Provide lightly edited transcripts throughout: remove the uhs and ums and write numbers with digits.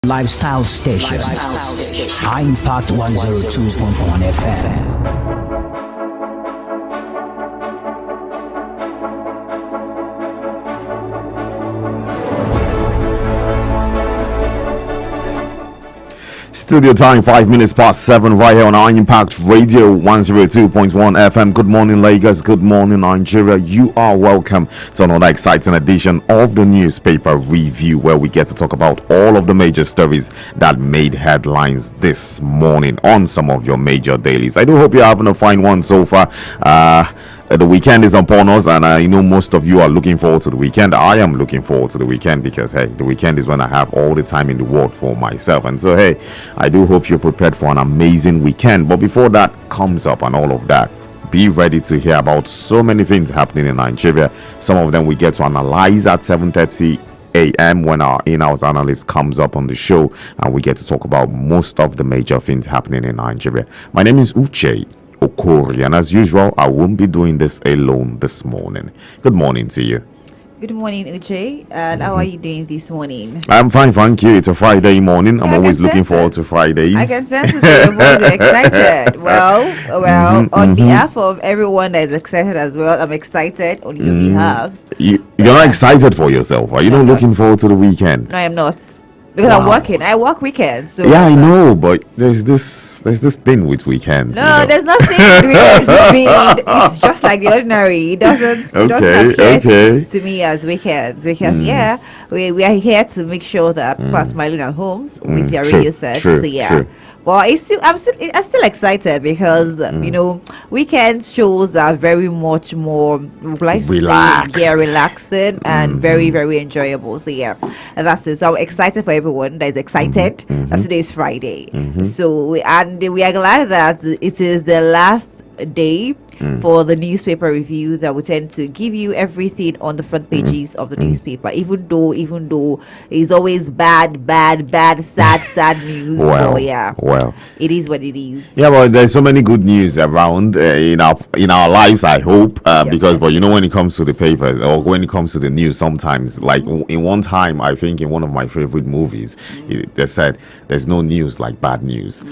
Lifestyle Station. High Impact 102.1 FM. Studio time 5 minutes past 7 right here on High Impact Radio 102.1 FM. Good morning, Lagos. Good morning, Nigeria. You are welcome to another exciting edition of the newspaper review, where we get to talk about all of the major stories that made headlines this morning on some of your major dailies. I do hope you're having a fine one so far. The weekend is upon us, and I know most of you are looking forward to the weekend. I am looking forward to the weekend because, hey, the weekend is when I have all the time in the world for myself. And so, hey, I do hope you're prepared for an amazing weekend. But before that comes up and all of that, be ready to hear about so many things happening in Nigeria. Some of them we get to analyze at 7:30 a.m. when our in-house analyst comes up on the show, and we get to talk about most of the major things happening in Nigeria. My name is Uche Okori, and as usual, I won't be doing this alone this morning. Good morning to you. Good morning, Uche. And how are you doing this morning? I'm fine, thank you. It's a Friday morning. I'm always looking forward to Fridays. I can sense it. Your voice is excited. Well, on behalf of everyone that is excited as well, I'm excited on your behalf. You're not excited for yourself? Are you not looking forward to the weekend? No, I am not. Because I'm working. I work weekends. So yeah, I know, but there's this thing with weekends. No, there's nothing with me. It's just like the ordinary. It doesn't appear to me as weekends. Because we are here to make sure that people are smiling at homes with their radio sets. So True. Well, I'm still excited because weekend shows are very much more relaxed. Yeah, relaxing and very, very enjoyable. So and that's it. So I'm excited for everyone that is excited. That today is Friday. So we are glad that it is the last day for the newspaper review that we tend to give you everything on the front pages of the newspaper, even though it's always bad, sad news. Well, it is what it is. Yeah, but there's so many good news around in our lives, I hope, because when it comes to the papers or when it comes to the news, sometimes, like in one time, I think in one of my favorite movies, they said there's no news like bad news.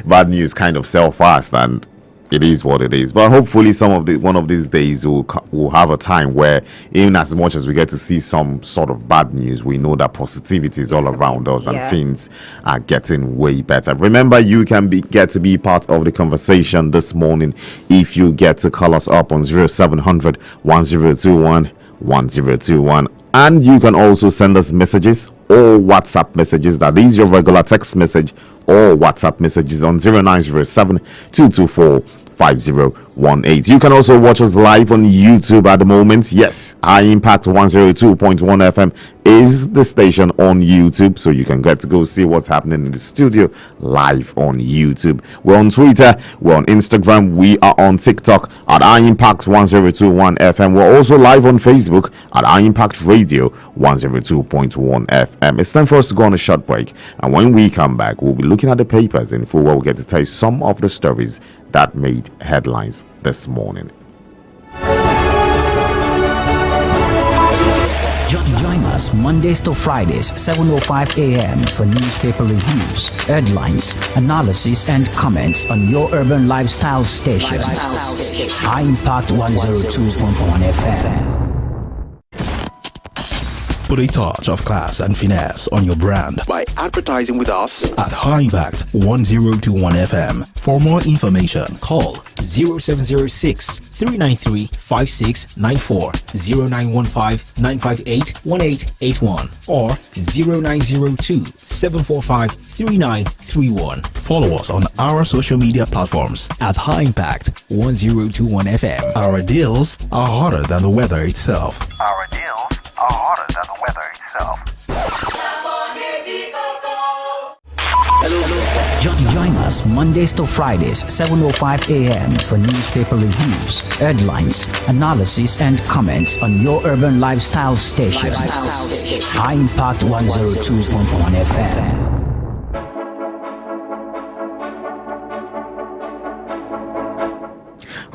Bad news kind of sell fast, and it is what it is. But hopefully one of these days we'll have a time where, even as much as we get to see some sort of bad news, we know that positivity is all around us and things are getting way better. Remember, you can get to be part of the conversation this morning if you get to call us up on 0700 1021 1021, and you can also send us messages or WhatsApp messages. That is your regular text message or WhatsApp messages on 0907 224 5018. You can also watch us live on YouTube at the moment. Yes, High Impact 102.1 FM is the station on YouTube, so you can get to go see what's happening in the studio live on YouTube. We're on Twitter, we're on Instagram, we are on TikTok at High Impact 102.1 FM. We're also live on Facebook at High Impact Radio 102.1 FM. It's time for us to go on a short break, and when we come back, we'll be looking at the papers in full, where we'll get to tell you some of the stories that made headlines this morning. Join us Mondays to Fridays, 7:05 a.m. for newspaper reviews, headlines, analysis, and comments on your urban lifestyle station. High Impact 102.1 FM. Put a touch of class and finesse on your brand by advertising with us at High Impact 1021 FM. For more information, call 0706 393 5694, 0915 958 1881, or 0902 745 3931. Follow us on our social media platforms at High Impact 1021 FM. Our deals are hotter than the weather itself. Our deals are hotter than the weather itself. Join us Mondays to Fridays, 7:05 a.m. for newspaper reviews, headlines, analysis, and comments on your urban lifestyle station. High Impact 102.1 FM.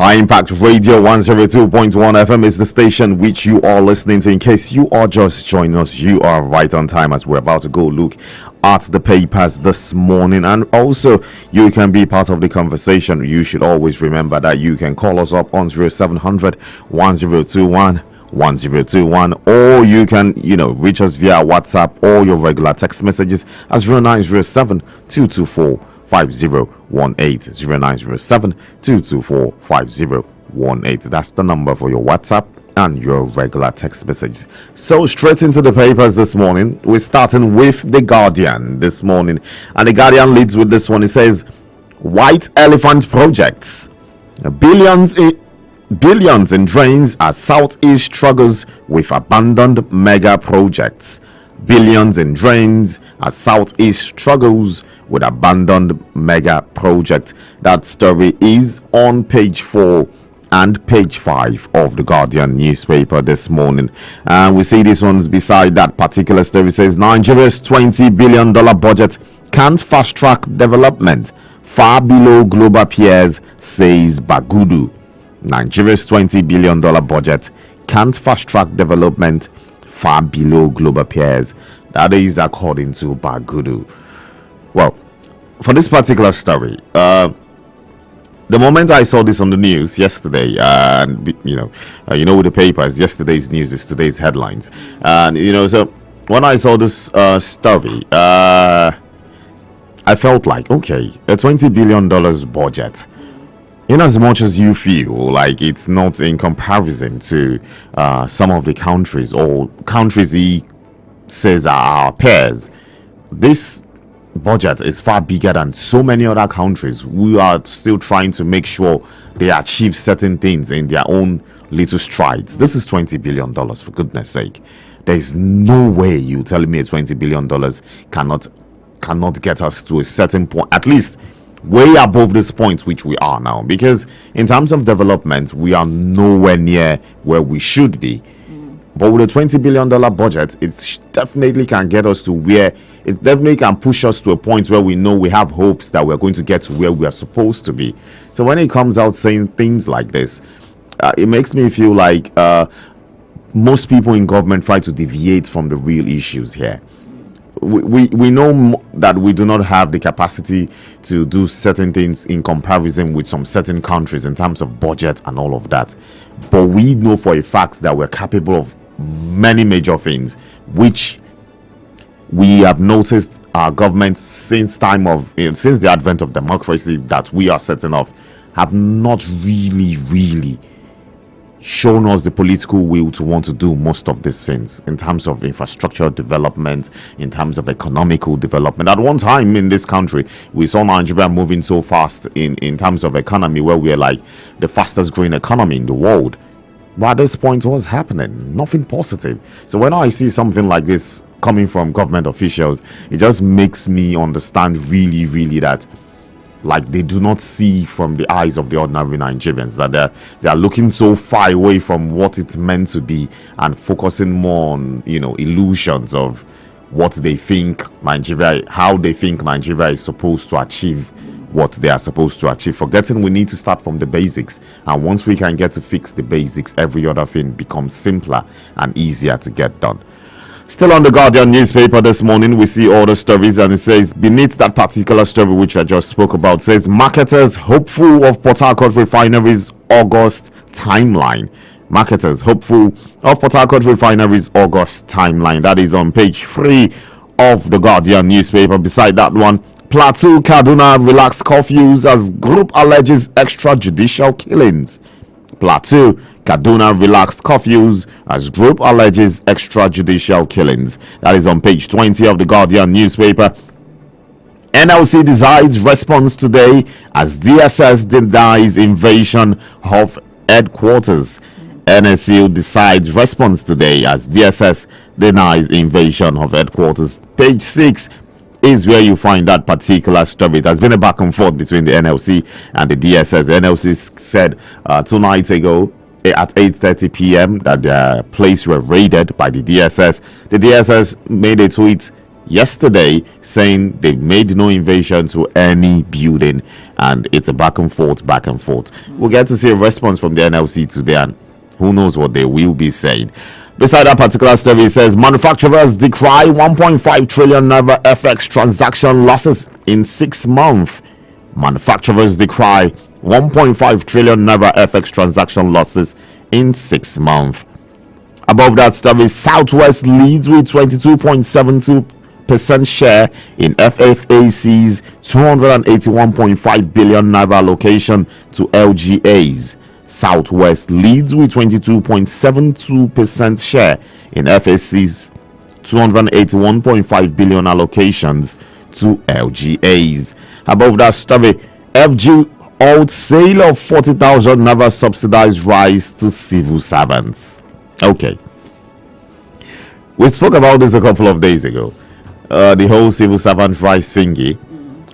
High Impact Radio 102.1 FM is the station which you are listening to. In case you are just joining us, you are right on time as we're about to go look at the papers this morning. And also, you can be part of the conversation. You should always remember that you can call us up on 0700 1021 1021, or you can reach us via WhatsApp or your regular text messages as 0907 224 5018 0907 224 5018. That's the number for your WhatsApp and your regular text messages. So straight into the papers this morning. We're starting with The Guardian this morning, and The Guardian leads with this one. It says White Elephant projects billions in drains as Southeast struggles with abandoned mega projects. Billions in drains as Southeast struggles with abandoned mega project. That story is on page 4 and page 5 of the Guardian newspaper this morning, and we see this one's beside that particular story. It says Nigeria's $20 billion budget can't fast track development, far below global peers, says Bagudu. Nigeria's $20 billion budget can't fast track development, far below global peers. That is according to Bagudu. Well, for this particular story, the moment I saw this on the news yesterday, and with the papers, yesterday's news is today's headlines, and so when I saw this story, I felt like, okay, a $20 billion budget. In as much as you feel like it's not in comparison to some of the countries or countries he says are our peers, this budget is far bigger than so many other countries who are still trying to make sure they achieve certain things in their own little strides. This is $20 billion, for goodness sake. There's no way you telling me a $20 billion cannot get us to a certain point, at least way above this point which we are now, because in terms of development we are nowhere near where we should be. But with a $20 billion budget, it definitely can get us to where it definitely can push us to a point where we know we have hopes that we're going to get to where we are supposed to be. So when it comes out saying things like this, it makes me feel like most people in government try to deviate from the real issues here. We know that we do not have the capacity to do certain things in comparison with some certain countries in terms of budget and all of that, but we know for a fact that we're capable of many major things which we have noticed our government since the advent of democracy that we are setting off have not really shown us the political will to want to do most of these things in terms of infrastructure development, in terms of economical development. At one time in this country, we saw Nigeria moving so fast in terms of economy, where we are like the fastest growing economy in the world. But at this point, what's happening? Nothing positive. So when I see something like this coming from government officials, it just makes me understand really that like they do not see from the eyes of the ordinary Nigerians, that they are looking so far away from what it's meant to be and focusing more on illusions of what they think Nigeria, how they think Nigeria is supposed to achieve what they are supposed to achieve, forgetting we need to start from the basics. And once we can get to fix the basics, every other thing becomes simpler and easier to get done. Still on the Guardian newspaper this morning, we see all the stories, and it says beneath that particular story which I just spoke about, says marketers hopeful of Port Harcourt refinery's August timeline. Marketers hopeful of Port Harcourt refinery's August timeline. That is on page 3 of the Guardian newspaper. Beside that one, Plateau Kaduna relax curfews as group alleges extrajudicial killings. Plateau Kaduna relaxed curfews as group alleges extrajudicial killings. That is on page 20 of the Guardian newspaper. NLC decides response today as DSS denies invasion of headquarters. NSU decides response today as DSS denies invasion of headquarters. Page 6 is where you find that particular story. There's been a back and forth between the NLC and the DSS. The NLC said 2 nights ago at 8:30 p.m. that their place were raided by the DSS. The DSS made a tweet yesterday saying they made no invasion to any building, and and it's a back and forth. We'll get to see a response from the NLC today, and who knows what they will be saying. Beside that particular story, it says manufacturers decry 1.5 trillion naira FX transaction losses in 6 months. Manufacturers decry 1.5 trillion naira FX transaction losses in 6 months. Above that story, Southwest leads with 22.72% share in FFAC's 281.5 billion naira allocation to LGAs. Southwest leads with 22.72% share in FAC's 281.5 billion allocations to LGAs. Above that story, FG Alt sale of 40,000 naira subsidized rice to civil servants. Okay, we spoke about this a couple of days ago, the whole civil servant rice thingy,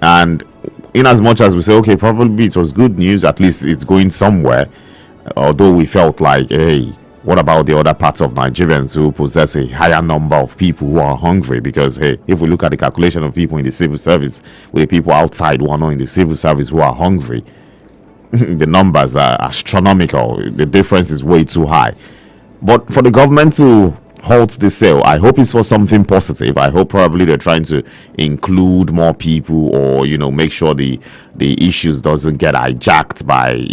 and in as much as we say, okay, probably it was good news, at least it's going somewhere, although we felt like, hey, what about the other parts of Nigerians who possess a higher number of people who are hungry? Because, hey, if we look at the calculation of people in the civil service with the people outside who are not in the civil service who are hungry, the numbers are astronomical. The difference is way too high. But for the government to halt the sale, I hope it's for something positive. I hope probably they're trying to include more people, or make sure the issues doesn't get hijacked by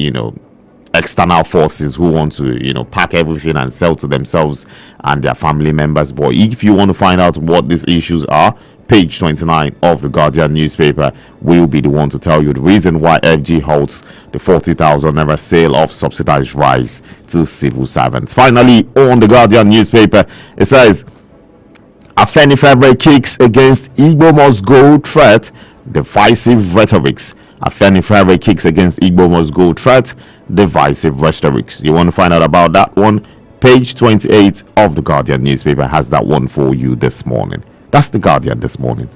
external forces who want to pack everything and sell to themselves and their family members. But if you want to find out what these issues are, page 29 of the Guardian newspaper will be the one to tell you the reason why FG halts the 40,000 naira sale of subsidized rice to civil servants. Finally, on the Guardian newspaper, it says Afenifere kicks against Igbo must go threat, divisive rhetorics. Afenifere kicks against Igbo must go threat, divisive rhetorics. You want to find out about that one? Page 28 of the Guardian newspaper has that one for you this morning. That's the Guardian this morning.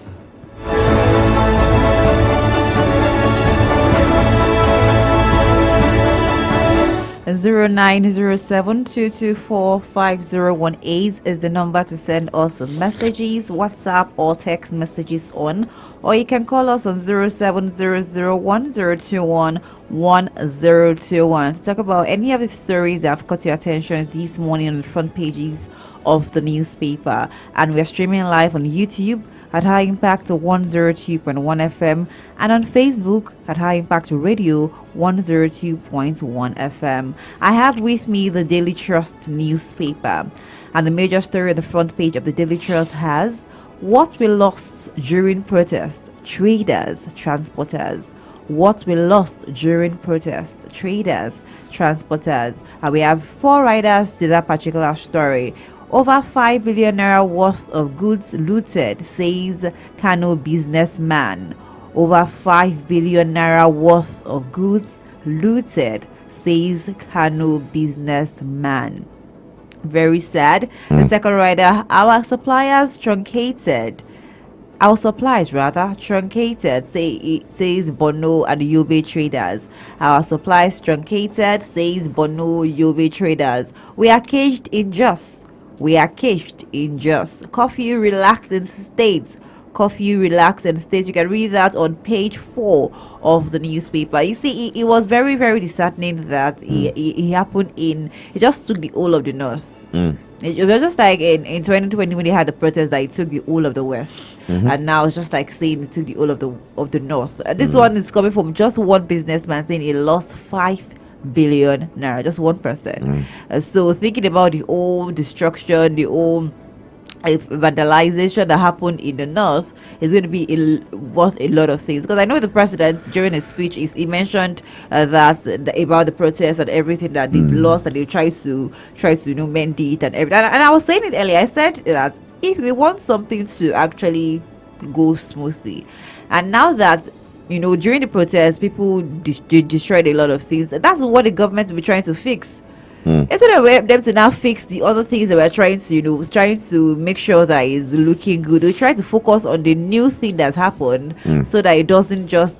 0907-224-5018 is the number to send us messages, WhatsApp or text messages on, or you can call us on 07001-021-1021 to talk about any of the stories that have caught your attention this morning on the front pages of the newspaper. And we're streaming live on YouTube at High Impact 102.1 FM and on Facebook at High Impact Radio 102.1 FM. I have with me the Daily Trust newspaper, and the major story on the front page of the Daily Trust has what we lost during protest, traders, transporters. What we lost during protest, traders, transporters. And we have 4 writers to that particular story. Over 5 billion naira worth of goods looted, says Kano businessman. Over 5 billion naira worth of goods looted, says Kano businessman. Very sad. The second rider, our supplies truncated, says Bono and Yobe traders. Our supplies truncated, says Bono Yobe traders. We are caged in just. Curfew relaxed in states. You can read that on page 4 of the newspaper. You see, it was very, very disheartening that it happened it just took the whole of the north. It was just like in 2020 when they had the protest that it took the whole of the west, and now it's just like saying it took the whole of the north. This one is coming from just one businessman saying he lost 5 billion naira, just one person. So thinking about the whole destruction, the whole vandalization that happened in the north is going to be worth a lot of things, because I know the president during his speech he mentioned that about the protests and everything that they've lost, and they try to mend it and everything. And I was saying it earlier, I said that if we want something to actually go smoothly, and now that during the protests people destroyed a lot of things, that's what the government will be trying to fix. Instead of them to now fix the other things that we're trying to make sure that is looking good, we try to focus on the new thing that's happened, so that it doesn't just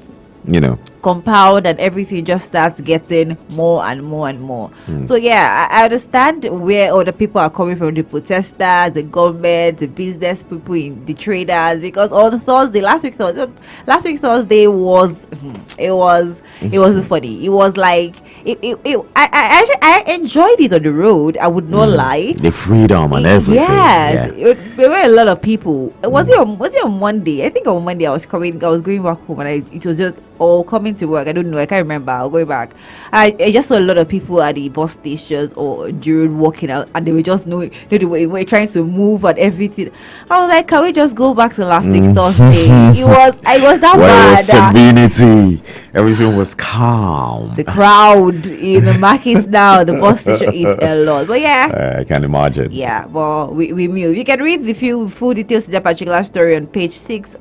compound, and everything just starts getting more and more and more. So yeah, I understand where other people are coming from, the protesters, the government, the business people, the traders, because on Thursday, last week Thursday was it was funny. It was like I enjoyed it on the road, I would not lie. The freedom and everything. Yes, there were a lot of people. Was it on Monday? I think on Monday I was going back home, and it was just all coming to work. I don't know, I can't remember. I'll go back. I just saw a lot of people at the bus stations or during walking out, and they were just they were trying to move and everything. I was like, can we just go back to last week Thursday? It was that bad. Serenity, everything was calm. The crowd in the markets now, the bus station is a lot. But yeah, I can imagine. Yeah, but we move. You can read the full details of that particular story on page 6,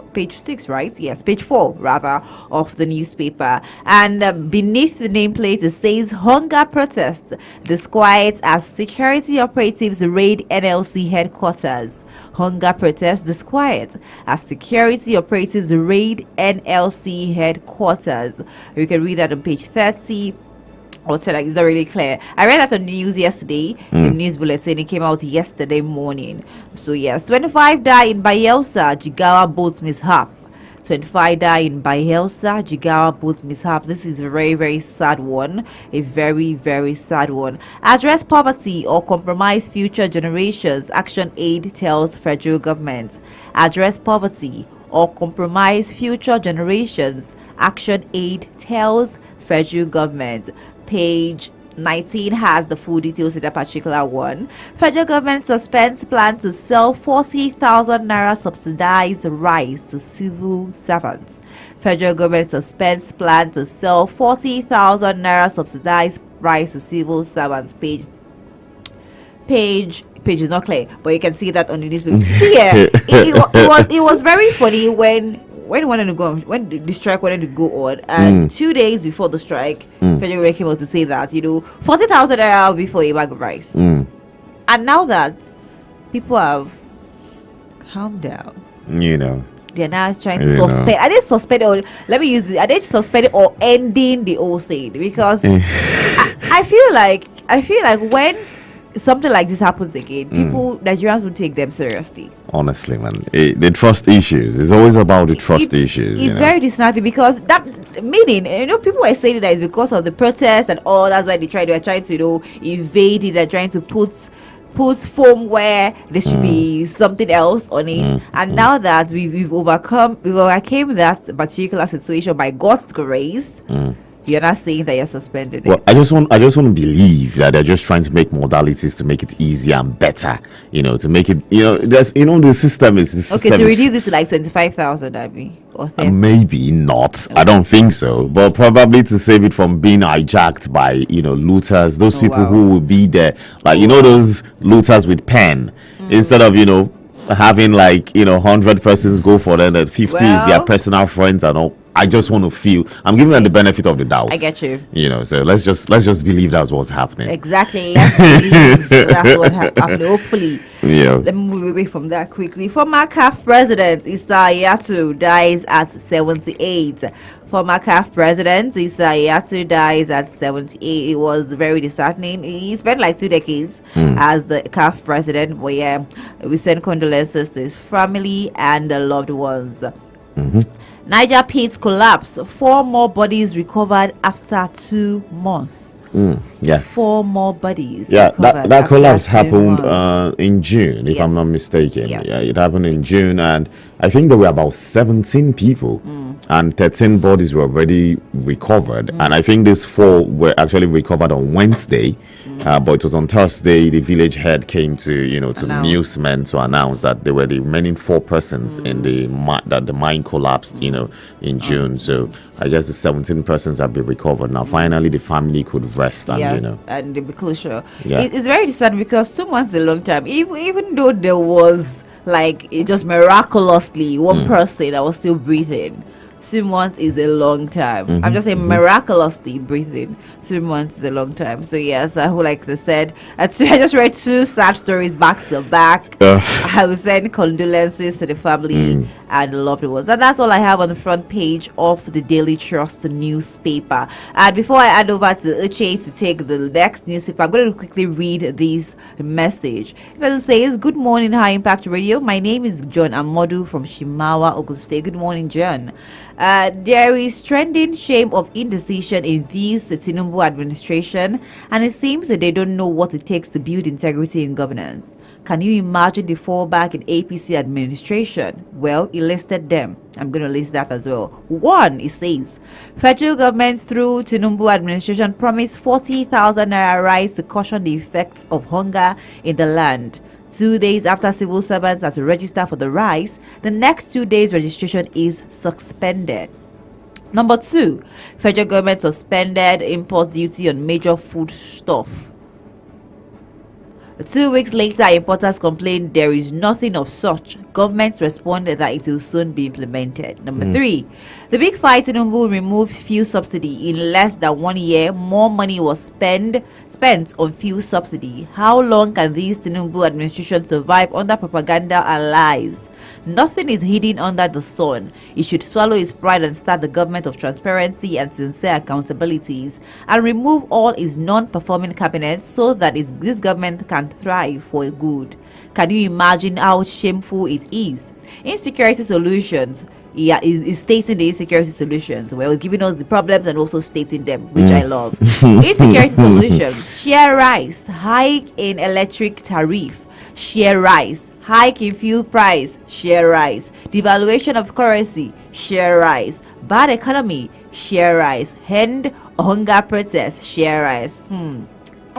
right? Yes, page 4 rather of the newspaper. And beneath the nameplate it says hunger protest disquiet as security operatives raid NLC headquarters. Hunger protest disquiet as security operatives raid NLC headquarters. You can read that on page 30. It's not really clear. I read that on the news yesterday. The news bulletin, it came out yesterday morning. So yes, 25 die in Bayelsa Jigawa boat mishap. 25 die in Bayelsa Jigawa boat mishap. This is a very, very sad one. A very, very sad one. Address poverty or compromise future generations, Action Aid tells federal government. Address poverty or compromise future generations, Action Aid tells federal government. Page 19 has the full details in that particular one. Federal government suspends plan to sell 40,000 naira subsidized rice to civil servants. Federal government suspends plan to sell 40,000 naira subsidized rice to civil servants. Page is not clear, but you can see that on the newspaper. Yeah, it was very funny when the strike wanted to go on, and 2 days before the strike, federal government came out to say that 40,000 naira before a bag of rice, and now that people have calmed down, they're now trying to suspend. Are they suspending? Or let me use this. Are they suspending or ending the whole thing? Because I feel like when something like this happens again, Nigerians will take them seriously. Honestly, man, the trust issues. It's always about the trust issues. It's very disheartening because that meaning, people are saying that it's because of the protest and all. That's why they're trying to invade it. They're trying to put foam where there should be something else on it. And now that we've overcame that particular situation by God's grace. You're not saying that you're suspended. Well, I just want to believe that they're just trying to make modalities to make it easier and better. To make it, there's, the system is okay to reduce it to like 25,000, or 30. Maybe not. Okay. I don't think so. But probably to save it from being hijacked by looters. Those people who will be there, like those looters with pen, instead of having 100 persons go for them. That 50 is their personal friends and all. I just want to feel I'm giving them the benefit of the doubt. I get you. So let's just believe that's what's happening. Exactly. Let's believe that's what happened. Hopefully. Yeah. Let me move away from that quickly. Former CAF president Issa Hayatou dies at 78. Former CAF president Issa Hayatou dies at 78. It was very disheartening. He spent like 2 decades as the CAF president. But yeah, we send condolences to his family and the loved ones. Niger pits collapse. 4 more bodies recovered after 2 months. 4 more bodies. Yeah, that collapse happened in June, if I'm not mistaken. Yeah, it happened in June, and I think there were about 17 people, and 13 bodies were already recovered. And I think these 4 were actually recovered on Wednesday, but it was on Thursday the village head came to the newsmen to announce that there were the remaining 4 persons in that the mine collapsed in June. So I guess the 17 persons have been recovered now. Finally the family could rest and and be closure. It's very sad because 2 months is a long time, even though there was it just miraculously one person that was still breathing. 2 months is a long time. I'm just saying, miraculously breathing. 2 months is a long time. So yes, like I said, I just read 2 sad stories back to back. I will send condolences to the family and the loved ones. And that's all I have on the front page of the Daily Trust newspaper. And before I hand over to Uche to take the next newspaper, I'm going to quickly read this message. It says, "Good morning, High Impact Radio. My name is John Amodu from Shimawa, Ogun State." Good morning, John. There is trending shame of indecision in this Tinubu administration, and it seems that they don't know what it takes to build integrity in governance. Can you imagine the fallback in APC administration? Well, he listed them. I'm going to list that as well. 1, it says, federal government through Tinubu administration promised 40,000 naira rise to cushion the effects of hunger in the land. 2 days after civil servants are to register for the rise, the next 2 days registration is suspended. Number 2, federal government suspended import duty on major food stuff. 2 weeks later, importers complained there is nothing of such. Government responded that it will soon be implemented. Number 3, the big fight Tinubu removed fuel subsidy. In less than 1 year, more money was spent on fuel subsidy. How long can this Tinubu administration survive under propaganda and lies? Nothing is hidden under the sun. It should swallow its pride and start the government of transparency and sincere accountabilities, and remove all its non-performing cabinets so that this government can thrive for good. Can you imagine how shameful it is? Insecurity solutions. Yeah, is stating the insecurity solutions. Well, it's giving us the problems and also stating them, which I love. Insecurity solutions. Share rise. Hike in electric tariff. Share rise. Hike in fuel price, share rise. Devaluation of currency, share rise. Bad economy, share rise. End hunger protest, share rise.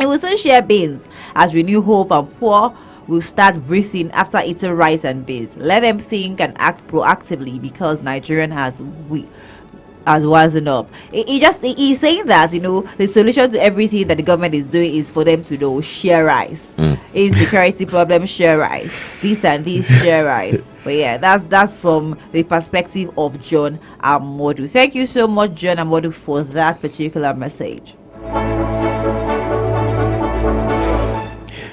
It will soon share beans as renew hope, and poor will start breathing after eating rice and beans. Let them think and act proactively, because Nigerian has risen up. He's saying that, the solution to everything that the government is doing is for them to share rice. Insecurity problem, share rice. This and this, share rice. But yeah, that's from the perspective of John Amodu. Thank you so much, John Amodu, for that particular message.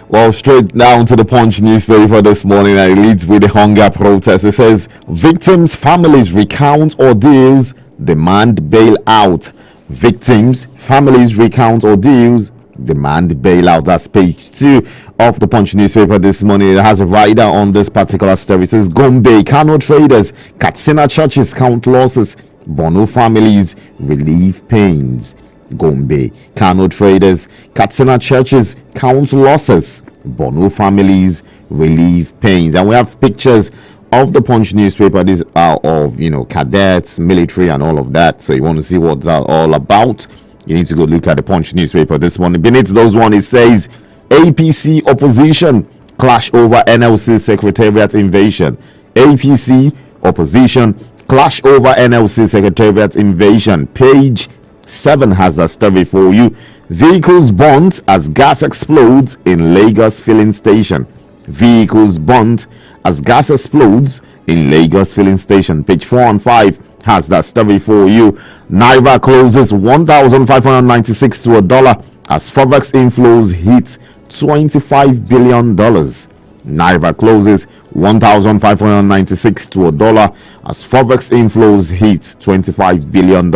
Well, straight down to the Punch newspaper this morning, and it leads with the hunger protest. It says, victims' families recount ordeals, demand bailout. Victims' families recount ordeals, demand bailout. That's page 2 of the Punch newspaper this morning. It has a rider on this particular story. It says, Gombe, Kano traders, Katsina churches count losses, Bono families relieve pains. Gombe, Kano traders, Katsina churches count losses, Bono families relieve pains. And we have pictures of the Punch newspaper. These are of cadets, military, and all of that. So you want to see what that's all about, you need to go look at the Punch newspaper this morning. Beneath those one, it says APC opposition clash over NLC secretariat invasion. APC opposition clash over NLC secretariat invasion. Page 7 has that story for you. Vehicles burnt as gas explodes in Lagos filling station. Vehicles burnt as gas explodes in Lagos filling station. Page 4 and 5 has that story for you. Naira closes 1,596 to $1 as forex inflows hit $25 billion. Naira closes 1,596 to $1 as forex inflows hit $25 billion.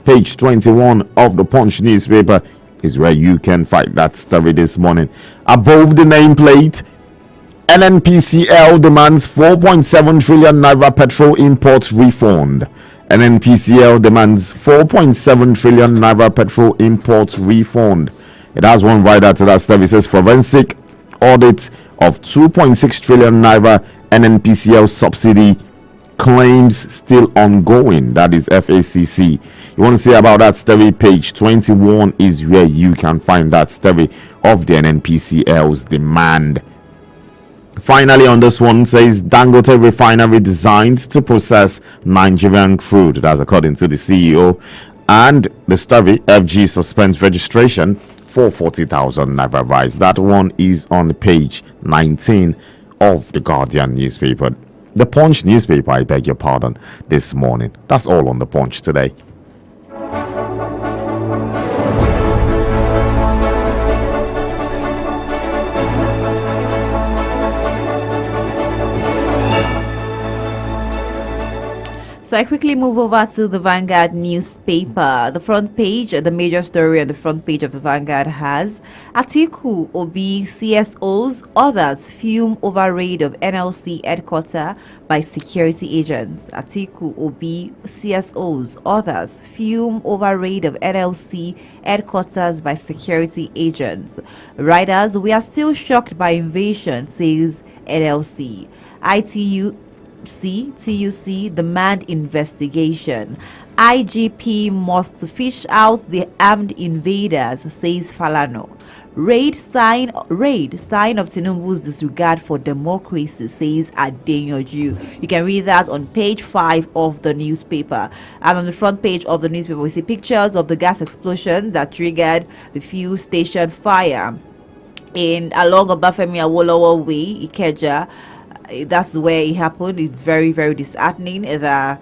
Page 21 of the Punch newspaper is where you can find that story this morning. Above the nameplate, NNPCL demands 4.7 trillion naira petrol imports refund. NNPCL demands 4.7 trillion naira petrol imports refund. It has one rider to that story. It says forensic audit of 2.6 trillion naira NNPCL subsidy claims still ongoing. That is FACC. You want to see about that story? Page 21 is where you can find that story of the NNPCL's demand. Finally, on this one, says Dangote refinery designed to process Nigerian crude. That's according to the CEO. And the story, FG suspends registration for 40,000 naira rise. That one is on page 19 of the Guardian newspaper. The Punch newspaper, I beg your pardon, this morning. That's all on the Punch today. So I quickly move over to the Vanguard newspaper. The front page, the major story on the front page of the Vanguard has Atiku, Obi, CSOs, others fume over raid of NLC headquarters by security agents. Atiku, Obi, CSOs, others fume over raid of NLC headquarters by security agents. Riders, we are still shocked by invasion, says NLC. TUC demand investigation. IGP must fish out the armed invaders, says Falano. Raid sign of Tinubu's disregard for democracy, says Adeyanju. You can read that on page 5 of the newspaper. And on the front page of the newspaper, we see pictures of the gas explosion that triggered the fuel station fire in along Obafemi Awolowo Way, Ikeja. That's where it happened. It's very, very disheartening. I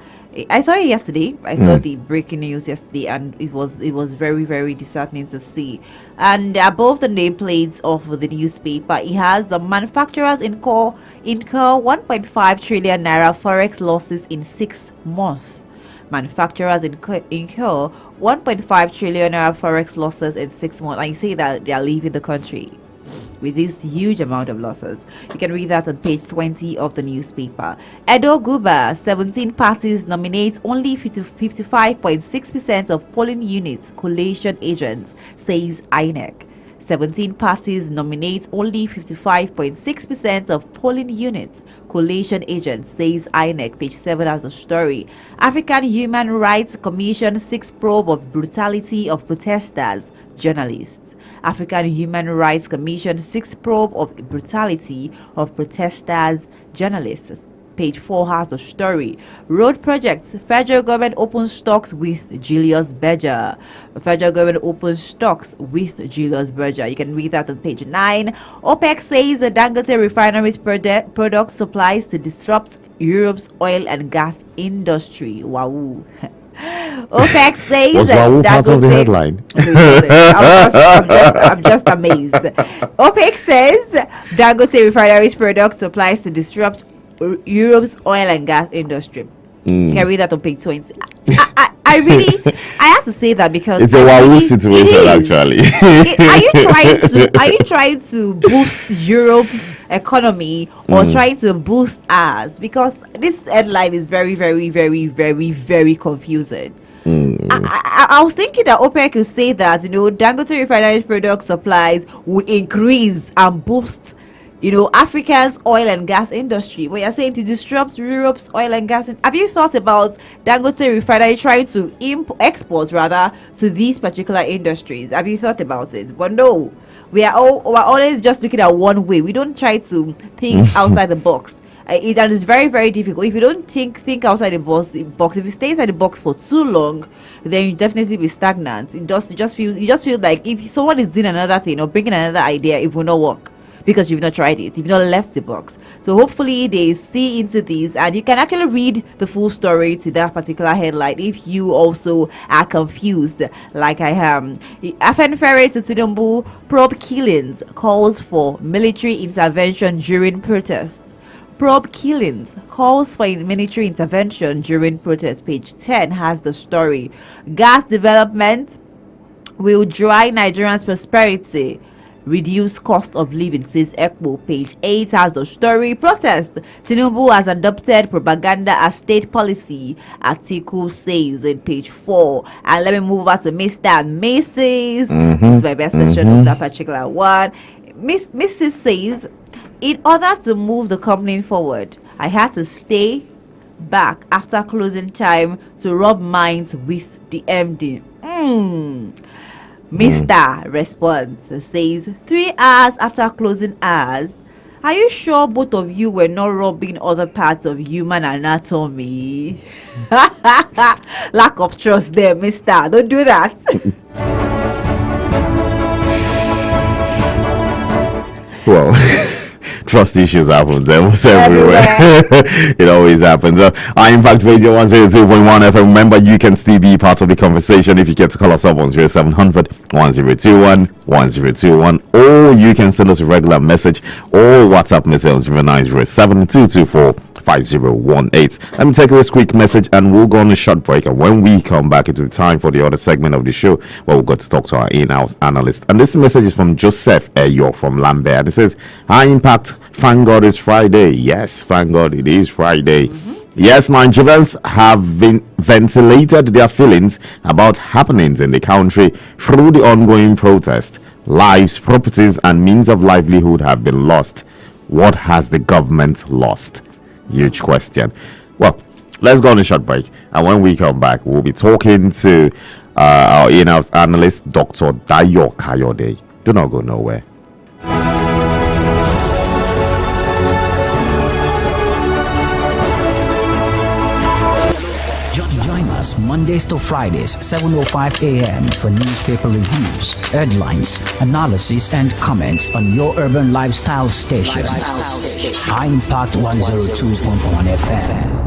saw it yesterday. I saw the breaking news yesterday, and it was very, very disheartening to see. And above the nameplates of the newspaper, it has the manufacturers incur 1.5 trillion naira forex losses in 6 months. Manufacturers incur 1.5 trillion naira forex losses in 6 months, and you say that they are leaving the country with this huge amount of losses. You can read that on page 20 of the newspaper. Edo Guba, 17 parties nominate only 55.6% of polling units, collation agents, says INEC. 17 parties nominate only 55.6% of polling units, collation agents, says INEC. Page 7 has a story. African Human Rights Commission seeks probe of brutality of protesters, journalists. African Human Rights Commission seeks probe of brutality of protesters, journalists. Page 4 has the story. Road projects. Federal government opens talks with Julius Berger. Federal government opens talks with Julius Berger. You can read that on page 9. OPEC says the Dangote refineries product supplies to disrupt Europe's oil and gas industry. Wow. OPEC says was Wahoo part of the headline? I'm just amazed. OPEC says Dangote refineries product supplies to disrupt Europe's oil and gas industry. You can read that on page 20. I really, I have to say that because it's a Wahoo situation, actually. Are you trying to boost Europe's economy or trying to boost ours? Because this headline is very, very, very, very, very confusing. I was thinking that OPEC could say that, Dangote refineries product supplies would increase and boost, Africa's oil and gas industry. But you're saying to disrupt Europe's oil and gas. Have you thought about Dangote refinery trying to export rather to these particular industries? Have you thought about it? But no, we're always just looking at one way. We don't try to think outside the box. That is very, very difficult. If you don't think outside the box, if you stay inside the box for too long, then you definitely be stagnant. You just feel like if someone is doing another thing or bringing another idea, it will not work because you've not tried it, you've not left the box. So hopefully they see into this, and you can actually read the full story to that particular headline if you also are confused like I am. Afenfere to Tinubu, probe killings, calls for military intervention during protests. Probe killings, calls for military intervention during protests. Page 10 has the story. Gas development will dry Nigerians' prosperity, reduce cost of living, says ECBO. Page 8 has the story. Protest. Tinubu has adopted propaganda as state policy, Atiku says in page 4. And let me move over to Mr. and Mrs. This is my best session of that particular one. Mrs. says, in order to move the company forward, I had to stay back after closing time to rub minds with the MD. Mr. responds, says, 3 hours after closing hours, are you sure both of you were not rubbing other parts of human anatomy? Lack of trust there, mister. Don't do that. Well, trust issues happens almost everywhere. It always happens. Impact Radio 102.1 FM. Remember, you can still be part of the conversation if you get to call us up on 0700 1021 1021, or you can send us a regular message or WhatsApp message on 0907 224 5018. Let me take this quick message and we'll go on a short break. And when we come back, it will be time for the other segment of the show where we've got to talk to our in-house analyst. And this message is from Joseph Eyo from Lambert. It says, "High Impact, thank God it's Friday." Yes, thank God it is Friday. Yes, Nigerians have been ventilated their feelings about happenings in the country through the ongoing protest. Lives, properties, and means of livelihood have been lost. What has the government lost? Huge question. Well, let's go on a short break, and when we come back, we'll be talking to our in-house analyst, Dr. Dayo Kayode. Do not go nowhere. Join us Mondays to Fridays, 7:05 a.m. for newspaper reviews, headlines, analysis, and comments on your urban lifestyle station. High Impact 102.1 FM.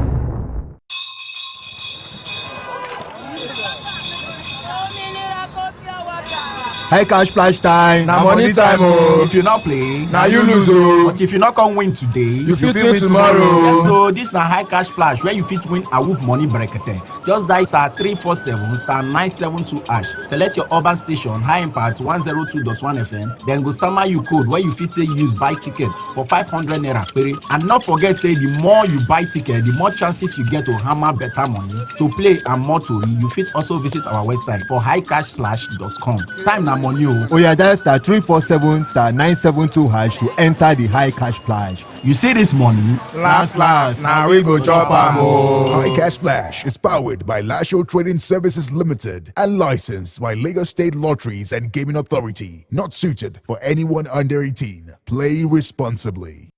High cash flash time. Now money time, oh. If you not play, Now you lose, oh. But if you not come win today, You fit win tomorrow. Yes, so this na high cash flash where you fit win a wolf money brekete. Just dial *347 *972 hash. Select your urban station, High Impact 102.1 FM. Then go sama you code where you fit take use buy ticket for 500 naira pere. And not forget say the more you buy ticket, the more chances you get to hammer better money. To play and more to you fit also visit our website for highcashflash.com. Time na money o. Oh yeah, dial *347 *972 hash to enter the high cash flash. You see this money? Last, now we go chop am oh. High Cash Splash is powered by Lasho Trading Services Limited and licensed by Lagos State Lotteries and Gaming Authority. Not suited for anyone under 18. Play responsibly.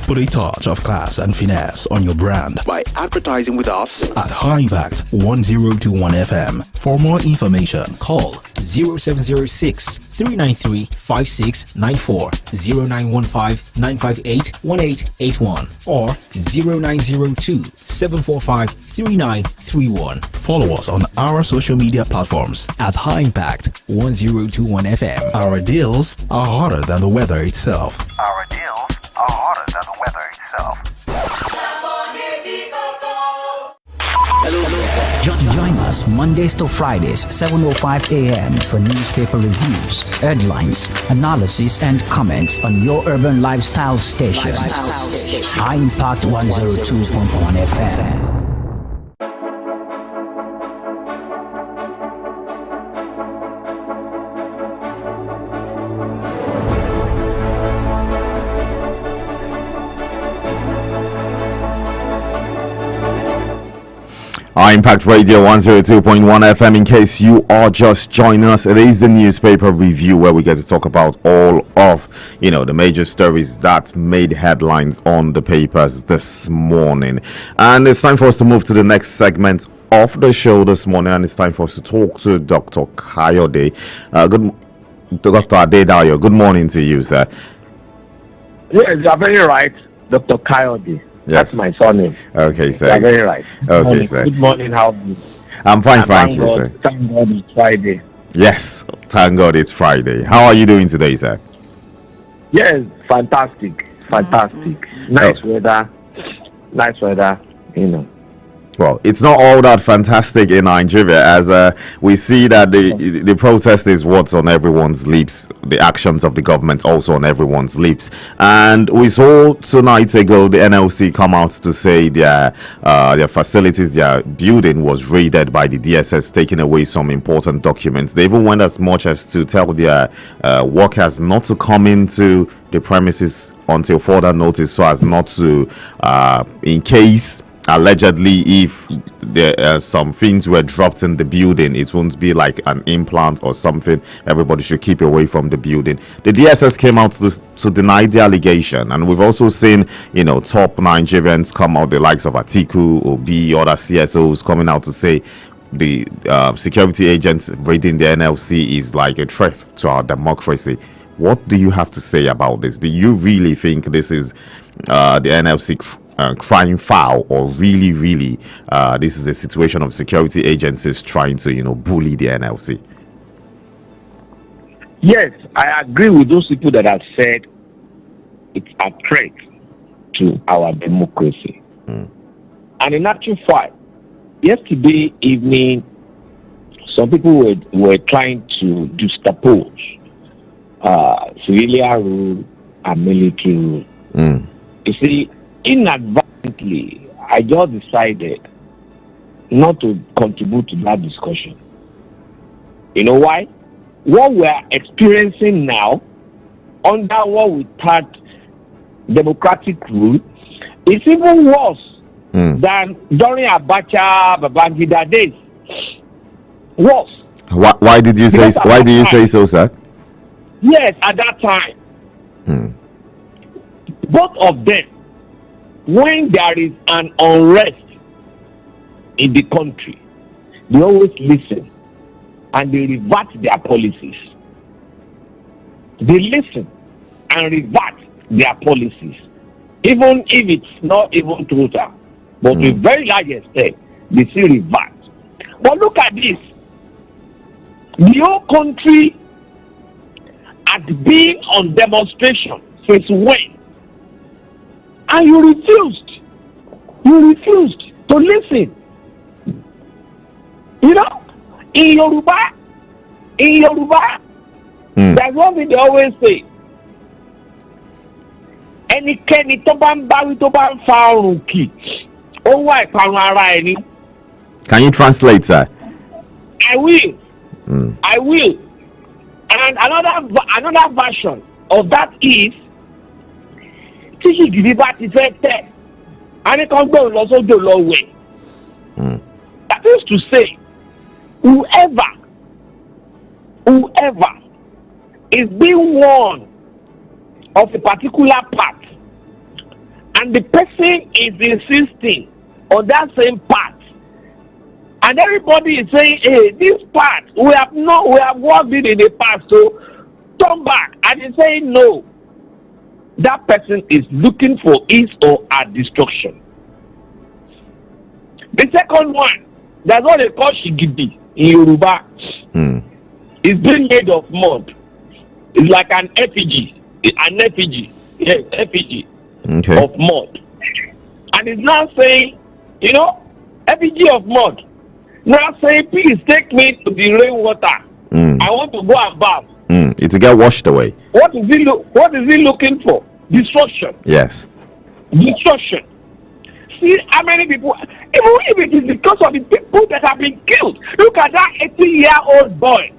Put a touch of class and finesse on your brand by advertising with us at High Impact 1021 FM. For more information, call 0706 393 5694, 0915 958 1881, or 0902 745 3931. follow us on our social media platforms at High Impact 1021 FM. Our deals are hotter than the weather itself. Our deals are hotter than the weather itself. Join us Mondays to Fridays, 7:05 a.m. for newspaper reviews, headlines, analysis, and comments on your urban lifestyle station. High Impact 102.1 FM. Impact Radio 102.1 FM. In case you are just joining us, it is the newspaper review where we get to talk about all of, the major stories that made headlines on the papers this morning. And it's time for us to move to the next segment of the show this morning, and it's time for us to talk to Dr. Kayode. Dr. Adedayo, good morning to you, sir. Yes, you are very right, Dr. Kayode. Yes. That's my surname. Okay, sir. You are very right. Okay, sir. Good morning, how are you? I'm fine, thank you, sir. Thank God it's Friday. Yes, thank God it's Friday. How are you doing today, sir? Yes, fantastic. Nice weather, Well, it's not all that fantastic in Nigeria, as we see that the protest is what's on everyone's lips. The actions of the government also on everyone's lips. And we saw 2 nights ago the NLC come out to say their facilities, their building was raided by the DSS, taking away some important documents. They even went as much as to tell their workers not to come into the premises until further notice, so as not to, in case allegedly if there are some things were dropped in the building, it won't be like an implant or something. Everybody should keep away from the building. The DSS came out to deny the allegation, and we've also seen top Nigerians come out, the likes of Atiku, Obi, other CSOs coming out to say the security agents raiding the NLC is like a threat to our democracy. What do you have to say about this? Do you really think this is the NLC crying foul, or really this is a situation of security agencies trying to bully the NLC? Yes, I agree with those people that have said it's a threat to our democracy. And in actual fact, yesterday evening, some people were trying to juxtapose civilian rule and military rule. You see, inadvertently, I just decided not to contribute to that discussion. You know why? What we are experiencing now, under what we thought democratic rule, is even worse than during Abacha Babangida days. Worse. Why did you say? Why do you say so, sir? Yes, at that time, both of them, when there is an unrest in the country, they always listen and they revert their policies. They listen and revert their policies, even if it's not even total, but to a very large extent, they still revert. But look at this. The whole country has been on demonstration since when? And you refused. You refused to listen. You know, in Yoruba, there's one thing they always say. Ẹnikẹ́ni tó bá ń báwí tó bá ń fa ọrùn kì, ó wá ìparun ara ẹni. Can you translate, sir? I will. I will. And another version of that is, tíṣì gidi bá ti fẹ́ tẹ̀, a ní kàn gbé òun lọ sódò lọ wẹ̀. That is to say, whoever is being warned of a particular path, and the person is insisting on that same path, and everybody is saying, hey, this path, we have walked in the past, so turn back, and he's saying no. That person is looking for his or her destruction. The second one, that's what they call shigidi in Yoruba. It's being made of mud. It's like an effigy. Yes, effigy of mud. And it's now saying, effigy of mud. Now saying, please take me to the rainwater. I want to go and bath. It's to get washed away. What is he looking for? Destruction. Yes. Destruction. See how many people, even if it is because of the people that have been killed. Look at that 18-year-old boy.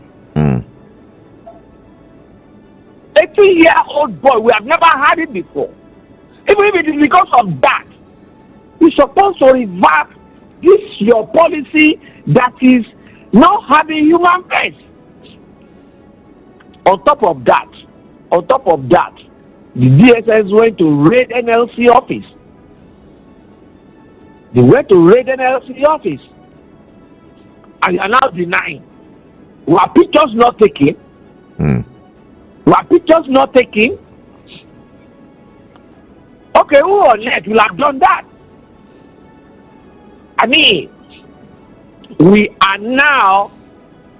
18-year-old boy, we have never had it before. Even if it is because of that, you're supposed to revert this your policy that is not having human face. On top of that, the DSS went to raid NLC office. They went to raid NLC office. And you are now denying. Were pictures not taken? Were pictures not taken? Okay, who on earth will have done that? I mean, we are now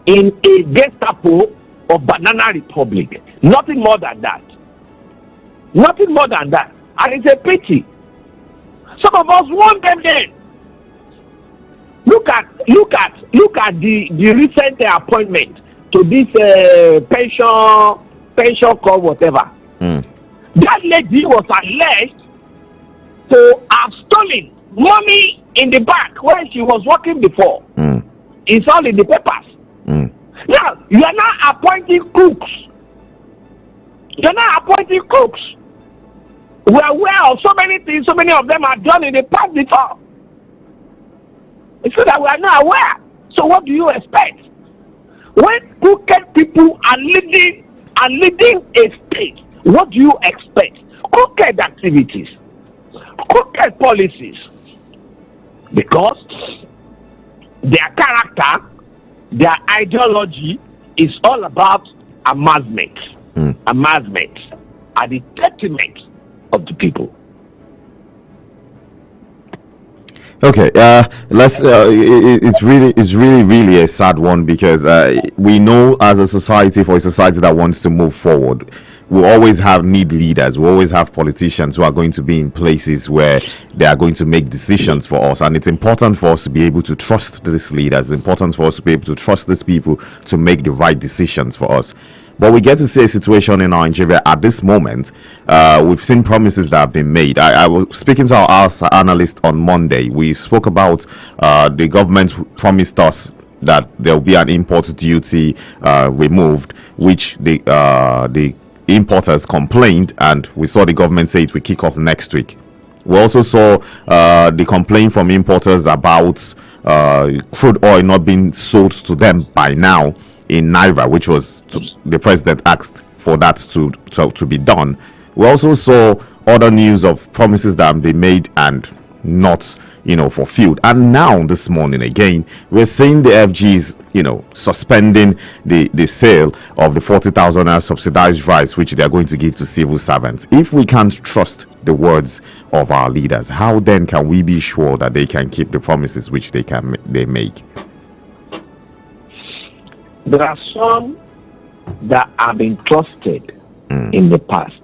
in a Gestapo of Banana Republic. Nothing more than that. Nothing more than that. And it's a pity. Some of us want them then. Look at the recent appointment to this pension call, whatever. That lady was alleged to have stolen money in the bank where she was working before. It's all in the papers. Now, you are now appointing crooks. You're not appointing crooks. We are aware of so many things, so many of them are done in the past before. It's so that we are not aware. So what do you expect? When crooked people are leading a state, what do you expect? Crooked activities, crooked policies. Because their character, their ideology is all about amassment. amassment at the detriment of the people. Okay, let's. It's really a sad one, because we know, as a society, for a society that wants to move forward, we always need leaders. We always have politicians who are going to be in places where they are going to make decisions for us, and it's important for us to be able to trust these leaders. It's important for us to be able to trust these people to make the right decisions for us. But we get to see a situation in Nigeria at this moment. We've seen promises that have been made. I was speaking to our analyst on Monday. We spoke about the government promised us that there will be an import duty removed, which the importers complained, and we saw the government say it will kick off next week. We also saw the complaint from importers about crude oil not being sold to them by now in naira, which was the president asked for that to be done. We also saw other news of promises that have been made and not fulfilled. And now this morning again, we're seeing the FGs suspending the sale of the 40,000 naira subsidized rice, which they are going to give to civil servants. If we can't trust the words of our leaders, how then can we be sure that they can keep the promises which they make? There are some that have been trusted in the past.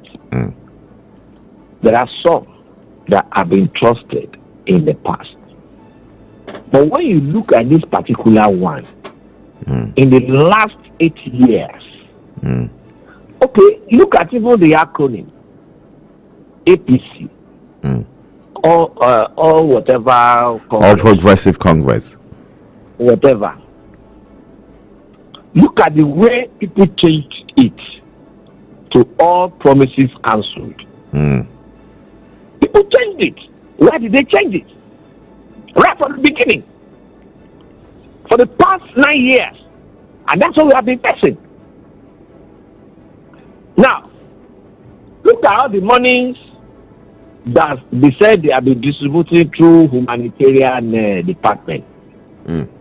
There are some that have been trusted in the past. But when you look at this particular one, in the last 8 years, okay, look at even the acronym APC, or whatever, All Progressive Congress, whatever. Look at the way people changed it to all promises cancelled. People changed it. Why did they change it? Right from the beginning. For the past 9 years. And that's what we have been facing. Now, look at all the monies that they said they have been distributing through humanitarian department.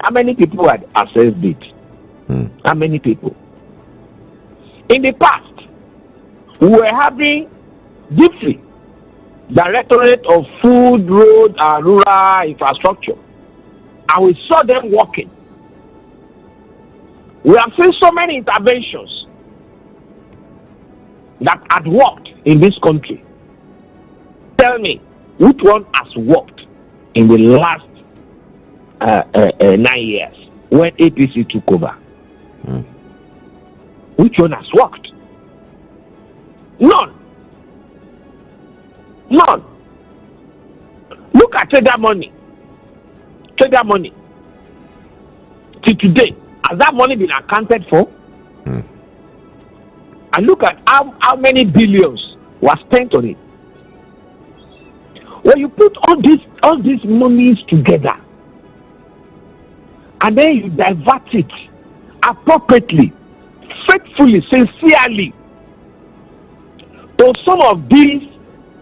How many people had accessed it? How many people? In the past, we were having DFI, Directorate of Food, Road and Rural Infrastructure, and we saw them working. We have seen so many interventions that had worked in this country. Tell me, which one has worked in the last 9 years when APC took over? Which one has worked? None. Look at trader money. Till today, has that money been accounted for? And look at how many billions were spent on it. When you put all these monies together, and then you divert it appropriately, faithfully, sincerely, to some of these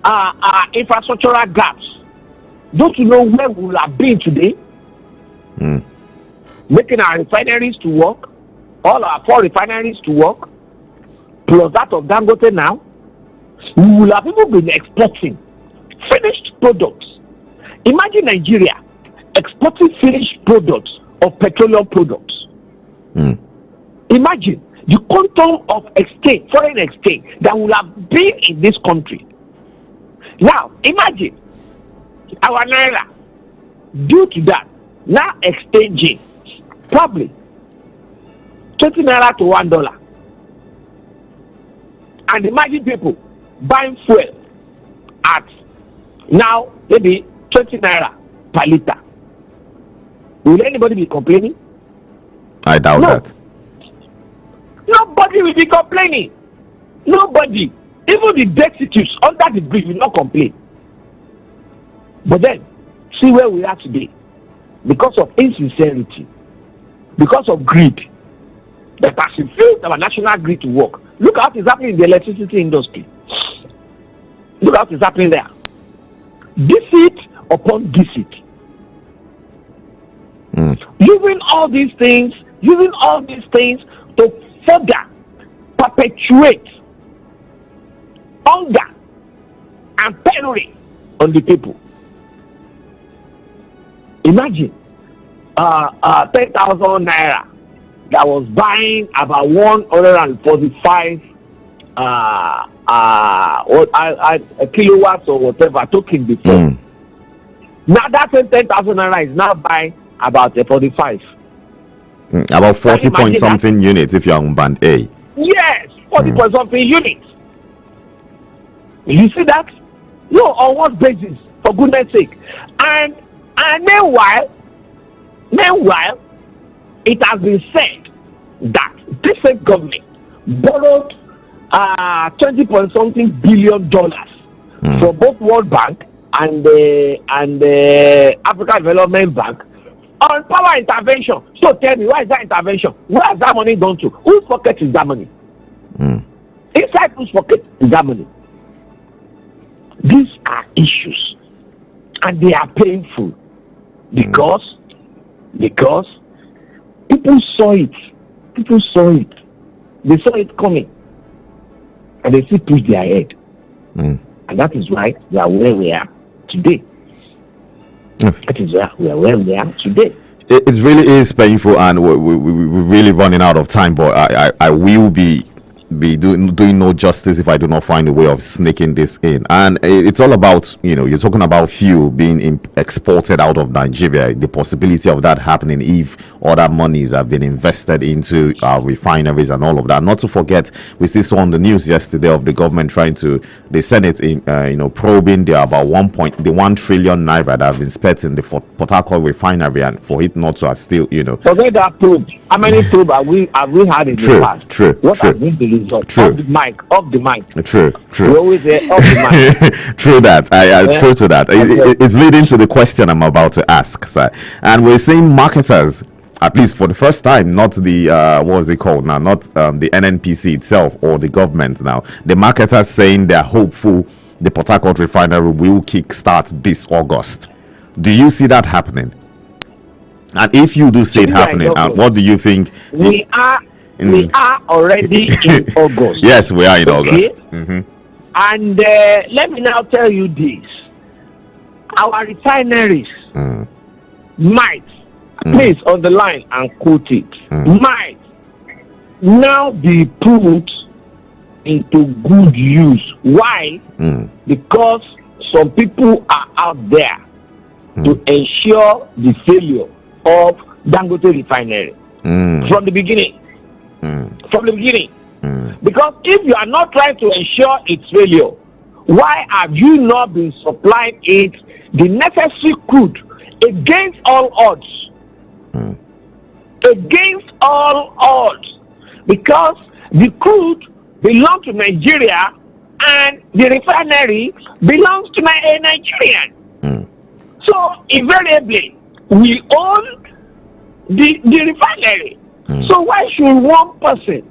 infrastructural gaps, don't you know where we will have been today? Making our refineries to work, all our 4 refineries to work, plus that of Dangote now, we will have even been exporting finished products. Imagine Nigeria exporting finished products of petroleum products. Imagine the quantum of exchange, foreign exchange, that will have been in this country. Now, imagine our naira, due to that, now exchanging probably 20 naira to $1. And imagine people buying fuel at now maybe 20 naira per liter. Will anybody be complaining? I doubt that. Nobody will be complaining. Nobody. Even the destitutes under the bridge will not complain. But then, see where we are today. Because of insincerity, because of greed, that has refused our national grid to work. Look at what is happening in the electricity industry. Look at what is happening there. Deceit upon deceit. Using all these things to further perpetuate hunger and penury on the people. Imagine 10,000 naira that was buying about 145 kilowatts or whatever token before. Now that 10,000 naira is now buying about 45. About 40 point something units if you're on band A. Yes, 40 point something units. You see that? No, on what basis? For goodness sake. And meanwhile, it has been said that this state government borrowed 20 point something billion dollars from both World Bank and the African Development Bank on power intervention. So tell me, why is that intervention? Where has that money gone to? Whose pocket is that money? Inside whose pocket is that money? These are issues, and they are painful because people saw it. People saw it. They saw it coming, and they still pushed their head. And that is why we are where we are today. That is why we are where we are today. It really is painful, and we're really running out of time. But I will be doing no justice if I do not find a way of sneaking this in. And it's all about, you're talking about fuel being exported out of Nigeria, the possibility of that happening if other monies have been invested into refineries and all of that. Not to forget, we still saw on the news yesterday of the government trying to, the Senate probing there about 1 trillion naira that have been spent in the Port Harcourt refinery, and for it not to have still, Forget that probe. How many probe have we had in the past? True. What have been the result? True. Off the mic. True. We always say off the mic. True that. True to that. It's leading to the question I'm about to ask, sir. And we're seeing marketers, at least for the first time, not the what was it called now? Not the NNPC itself or the government now. The marketers saying they're hopeful the Port Harcourt refinery will kickstart this August. Do you see that happening? And if you do see it happening, what do you think? We are already in August. Yes, we are in August. And let me now tell you this. Our refineries might, please on the line and quote it, might now be put into good use. Why? Because some people are out there to ensure the failure of Dangote refinery from the beginning. Because if you are not trying to ensure its failure, why have you not been supplying it the necessary crude against all odds? Against all odds. Because the crude belongs to Nigeria and the refinery belongs to a Nigerian. So invariably, we own the refinery. So why should one person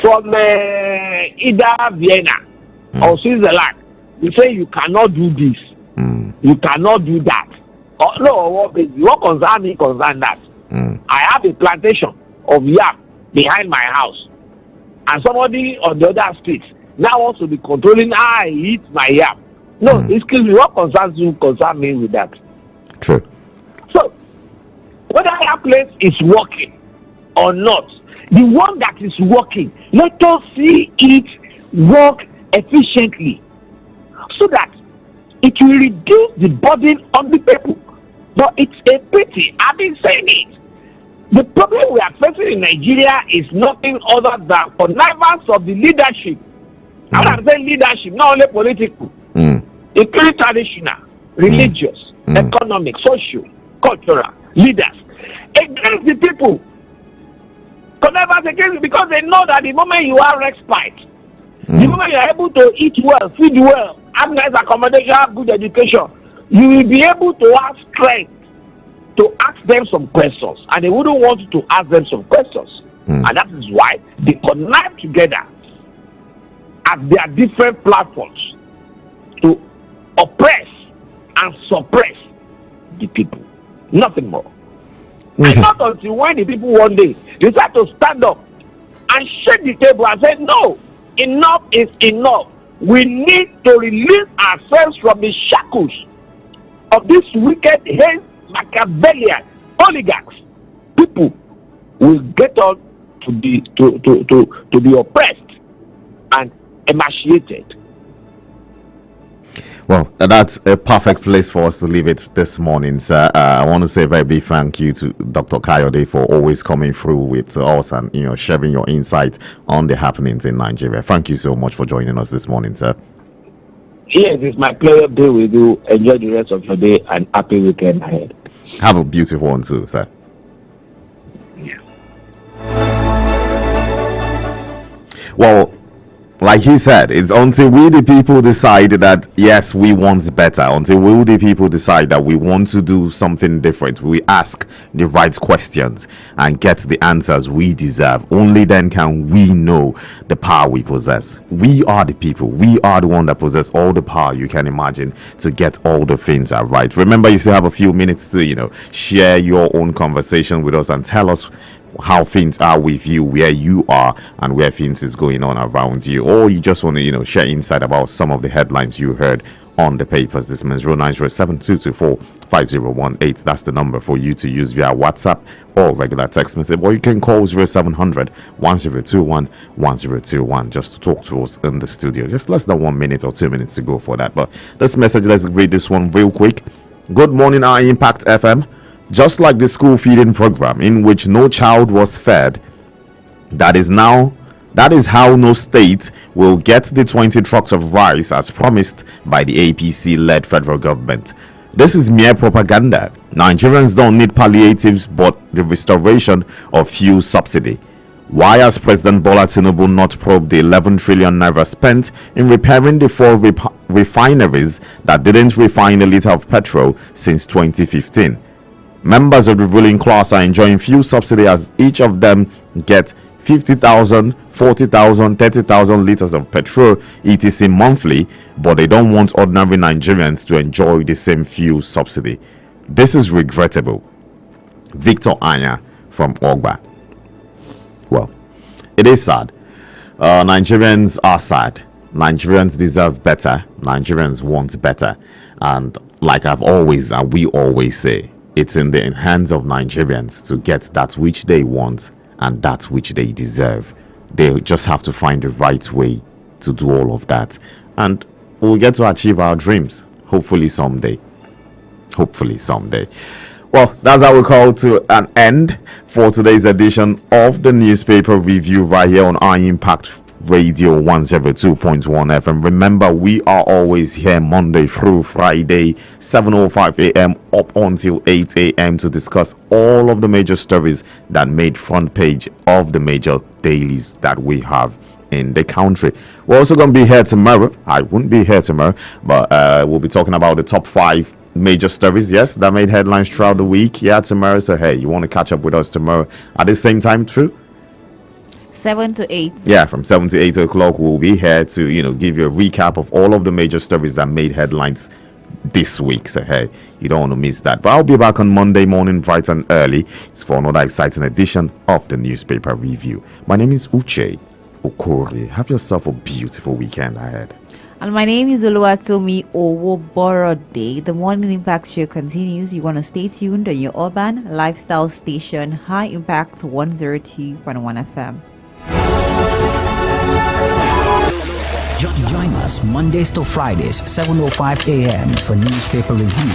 from either Vienna or Switzerland say you cannot do this, you cannot do that? What concern me concern that? I have a plantation of yam behind my house, and somebody on the other street now wants to be controlling how I eat my yam. No, excuse me, what concerns you concern me with that? True. So whether that place is working or not, the one that is working, let us see it work efficiently so that it will reduce the burden on the people. But it's a pity, I've been saying it. The problem we are facing in Nigeria is nothing other than connivance of the leadership. And I'm saying leadership, not only political, including traditional, religious, economic, social, cultural leaders against the people. Connivance against, because they know that the moment you are respite, the moment you are able to eat well, feed well, have nice accommodation, have good education, you will be able to have strength to ask them some questions, and they wouldn't want you to ask them some questions. And that is why they connive together at their different platforms to oppress and suppress the people. Nothing more. And not until when the people one day decide to stand up and shake the table and say, no, enough is enough. We need to release ourselves from the shackles of this wicked, hate, Machiavellian oligarchs. People will get on to be oppressed and emaciated. Well, that's a perfect place for us to leave it this morning, sir. I want to say a very big thank you to Dr. Kayode for always coming through with us and sharing your insights on the happenings in Nigeria. Thank you so much for joining us this morning, sir. Yes, it's my pleasure to be with you. Enjoy the rest of your day and happy weekend ahead. Have a beautiful one too, sir. Yeah. Well, like he said, it's until we the people decide that yes, we want better, until we the people decide that we want to do something different, we ask the right questions and get the answers we deserve, only then can we know the power we possess. We are the people, we are the one that possess all the power you can imagine to get all the things right. Remember, you still have a few minutes to share your own conversation with us and tell us how things are with you, where you are, and where things is going on around you, or you just want to share insight about some of the headlines you heard on the papers. This means 0907-224-5018. That's the number for you to use via WhatsApp or regular text message, or you can call 0700-1021-1021 just to talk to us in the studio. Just less than 1 minute or 2 minutes to go for that. But this message, let's read this one real quick. Good morning, our Impact FM. Just like the school feeding program in which no child was fed, that is how no state will get the 20 trucks of rice as promised by the APC-led federal government. This is mere propaganda. Nigerians don't need palliatives but the restoration of fuel subsidy. Why has President Bola Tinubu not probed the 11 trillion naira spent in repairing the 4 refineries that didn't refine a liter of petrol since 2015? Members of the ruling class are enjoying fuel subsidy as each of them get 50,000, 40,000, 30,000 liters of petrol etc. monthly, but they don't want ordinary Nigerians to enjoy the same fuel subsidy. This is regrettable. Victor Anya from Ogba. Well, it is sad. Nigerians are sad. Nigerians deserve better. Nigerians want better. And like I've always and we always say, it's in the hands of Nigerians to get that which they want and that which they deserve. They just have to find the right way to do all of that. And we'll get to achieve our dreams. Hopefully someday. Hopefully someday. Well, that's how we call to an end for today's edition of the newspaper review right here on iImpact Radio 102.1 FM. Remember, we are always here Monday through Friday, 7:05 a.m. up until 8 a.m. to discuss all of the major stories that made front page of the major dailies that we have in the country. We're also going to be here tomorrow. I wouldn't be here tomorrow, but we'll be talking about the top 5 major stories, yes, that made headlines throughout the week. Yeah, tomorrow. So hey, you want to catch up with us tomorrow at the same time, true? 7 to 8. Yeah, from 7 to 8 o'clock, we'll be here to, give you a recap of all of the major stories that made headlines this week. So, hey, you don't want to miss that. But I'll be back on Monday morning, bright and early. It's for another exciting edition of the newspaper review. My name is Uche Okori. Have yourself a beautiful weekend ahead. And my name is Oluwatomi Owoborode. The Morning Impact Show continues. You want to stay tuned on your urban lifestyle station, High Impact 102.1 FM. Join us Mondays to Fridays, 7:05 a.m. for newspaper review.